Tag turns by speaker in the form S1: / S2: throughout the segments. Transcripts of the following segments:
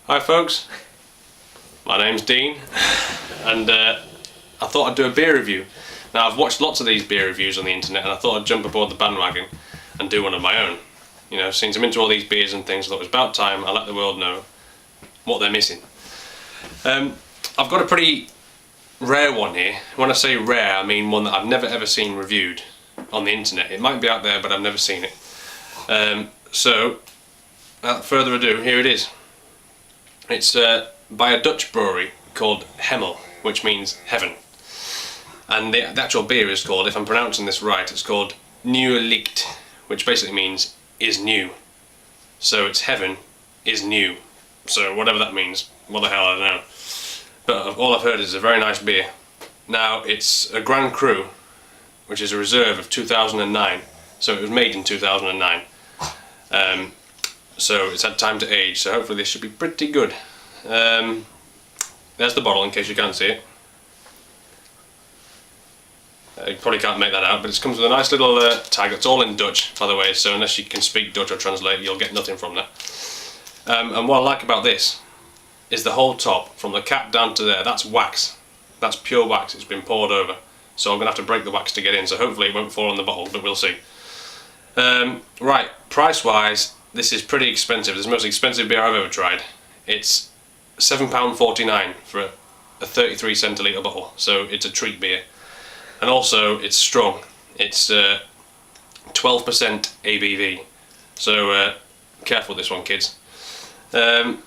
S1: Hi folks, my name's Dean and I thought I'd do a beer review. Now I've watched lots of these beer reviews on the internet and I thought I'd jump aboard the bandwagon and do one of my own. You know, since I'm into all these beers and things, I thought it was about time I let the world know what they're missing. I've got a pretty rare one here. When I say rare, I mean one that I've never ever seen reviewed on the internet. It might be out there, but I've never seen it. So, without further ado, here it is. It's by a Dutch brewery called Hemel, which means heaven. And the actual beer is called, if I'm pronouncing this right, it's called Nieuw Ligt, which basically means is new. So it's heaven is new. So whatever that means, what the hell, I don't know. But all I've heard is a very nice beer. Now it's a Grand Cru, which is a reserve of 2009. So it was made in 2009. So it's had time to age, so hopefully this should be pretty good. There's the bottle in case you can't see it. You probably can't make that out, but it comes with a nice little tag. It's all in Dutch, by the way, so unless you can speak Dutch or translate, you'll get nothing from that. And what I like about this is the whole top, from the cap down to there, that's wax. That's pure wax, it's been poured over. So I'm going to have to break the wax to get in, so hopefully it won't fall on the bottle, but we'll see. Right, price-wise, this is pretty expensive. This is the most expensive beer I've ever tried. It's £7.49 for a 33 centilitre bottle, so it's a treat beer. And also, it's strong. It's 12% ABV, so careful with this one, kids. The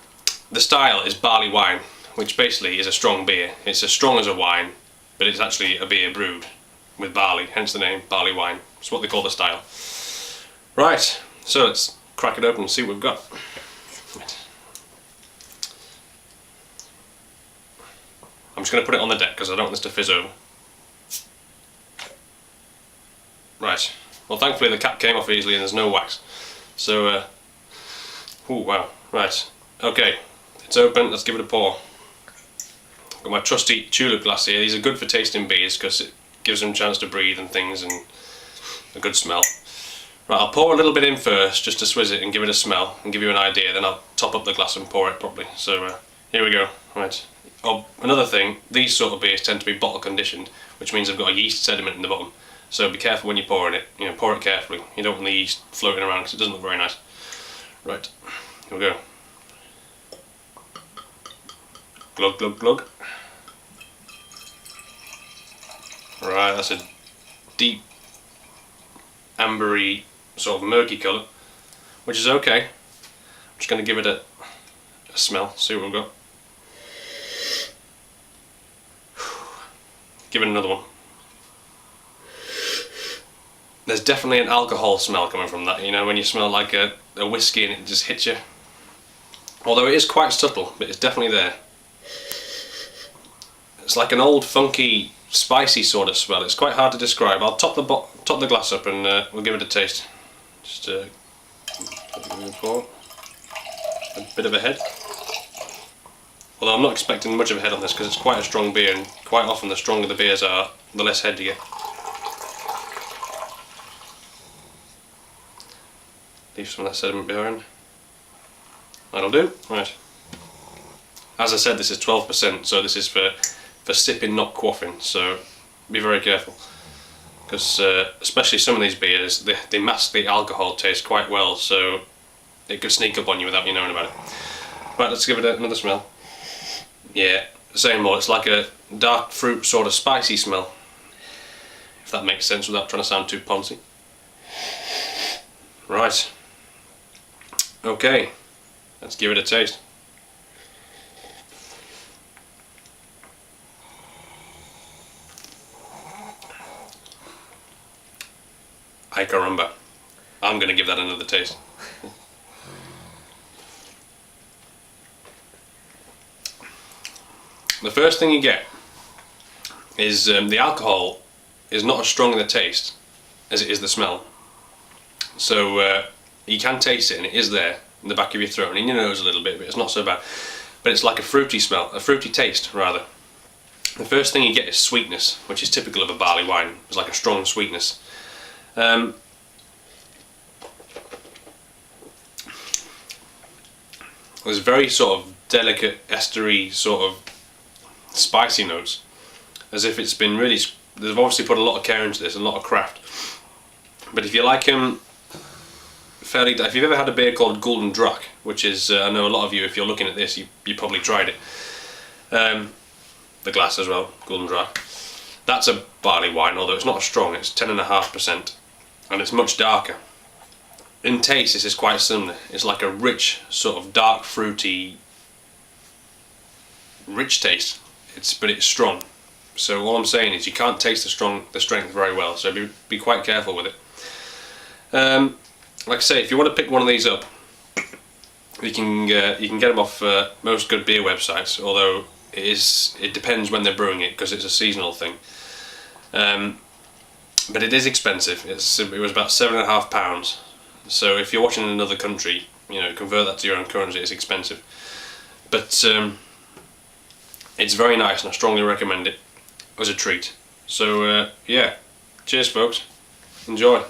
S1: style is barley wine, which basically is a strong beer. It's as strong as a wine, but it's actually a beer brewed with barley, hence the name barley wine. It's what they call the style. Right, so let's crack it open and see what we've got. I'm just going to put it on the deck because I don't want this to fizz over. Right, well thankfully the cap came off easily and there's no wax. So, ooh, wow, right, okay, it's open, let's give it a pour. Got my trusty tulip glass here. These are good for tasting beers because it gives them a chance to breathe and things and a good smell. Right, I'll pour a little bit in first just to swizz it and give it a smell and give you an idea, then I'll top up the glass and pour it properly. So here we go. Right. Oh, another thing, these sort of beers tend to be bottle conditioned, which means they've got a yeast sediment in the bottom. So be careful when you're pouring it, you know, pour it carefully. You don't want the yeast floating around because it doesn't look very nice. Right, here we go. Glug, glug, glug. Right, that's a deep ambery sort of murky colour, which is okay. I'm just going to give it a smell, see what we've got. Give it another one. There's definitely an alcohol smell coming from that, you know, when you smell like a whiskey and it just hits you. Although it is quite subtle, but it's definitely there. It's like an old funky spicy sort of smell. It's quite hard to describe. I'll top the glass up and we'll give it a taste. Just pour a bit of a head. Although I'm not expecting much of a head on this because it's quite a strong beer, and quite often the stronger the beers are, the less head you get. Leave some of that sediment behind. That'll do. Right. As I said, this is 12%, so this is for sipping, not quaffing, so be very careful. Because especially some of these beers, they mask the alcohol taste quite well, so it could sneak up on you without you knowing about it. Right, let's give it another smell. Yeah, same more. It's like a dark fruit sort of spicy smell, if that makes sense without trying to sound too poncy. Right. Okay, let's give it a taste. Ay caramba. I'm going to give that another taste. The first thing you get is the alcohol is not as strong in the taste as it is the smell. So you can taste it and it is there in the back of your throat and in your nose a little bit, but it's not so bad. But it's like a fruity smell, a fruity taste rather. The first thing you get is sweetness, which is typical of a barley wine. It's like a strong sweetness. There's very sort of delicate estery sort of spicy notes, as if it's been really. They've obviously put a lot of care into this, a lot of craft. But if you like them fairly, if you've ever had a beer called Golden Drac, which is, I know a lot of you, if you're looking at this, you probably tried it. The glass as well, Golden Drac. That's a barley wine, although it's not as strong. It's 10.5%, and it's much darker. In taste, this is quite similar. It's like a rich, sort of dark, fruity, rich taste. But it's strong. So all I'm saying is you can't taste the strength very well. So be quite careful with it. Like I say, if you want to pick one of these up, you can get them off most good beer websites. Although it depends when they're brewing it, because it's a seasonal thing. But it is expensive. It was about £7.5. So if you're watching in another country, convert that to your own currency. It's expensive, but it's very nice, and I strongly recommend it as a treat. So yeah, cheers folks, enjoy.